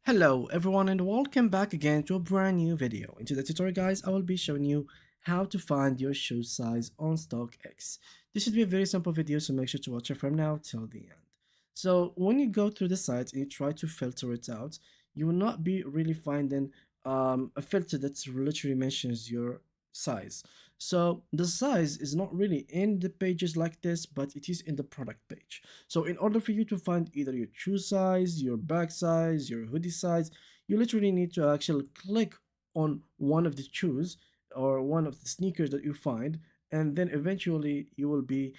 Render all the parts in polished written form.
Hello everyone and welcome back again to a brand new video. In today's tutorial guys, I will be showing you how to find your shoe size on StockX. This should be a very simple video, so make sure to watch it from now till the end. So when you go through the site and you try to filter it out, you will not be really finding a filter that literally mentions your size. So the size is not really in the pages like this, but it is in the product page. So in order for you to find either your shoe size, your bag size, your hoodie size, you literally need to actually click on one of the shoes or one of the sneakers that you find, and then eventually you will be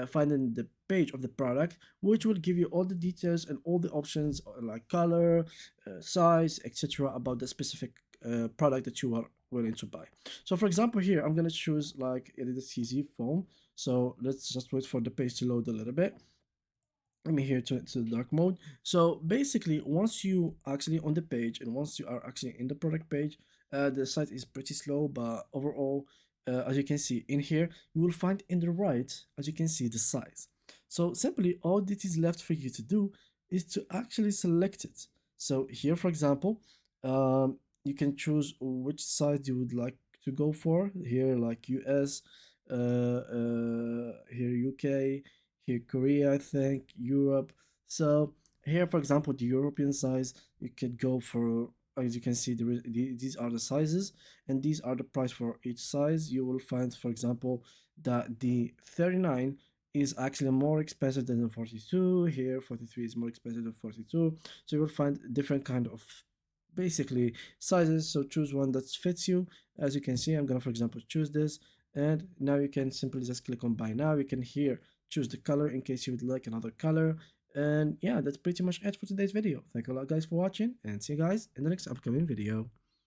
finding the page of the product, which will give you all the details and all the options like color, size, etc. about the specific product that you are willing to buy. So for example, here I'm gonna choose like it is easy foam. So let's just wait for the page to load a little bit. Let me here to the dark mode. So basically, once you actually on the page and once you are actually in the product page, the site is pretty slow, but overall, as you can see in here, you will find in the right, as you can see, the size. So simply, all that is left for you to do is to actually select it. So here, for example, you can choose which size you would like to go for. Here, like US, here UK, here Korea, I think, Europe. So here, for example, the European size, you could go for, as you can see, these are the sizes, and these are the price for each size. You will find, for example, that the 39 is actually more expensive than the 42. Here, 43 is more expensive than 42. So you will find different kind of basically sizes. So choose one that fits you. As you can see, I'm gonna, for example, choose this, and now you can simply just click on buy now. You can here choose the color in case you would like another color. And yeah, that's pretty much it for today's video. Thank you a lot guys for watching, and see you guys in the next upcoming video.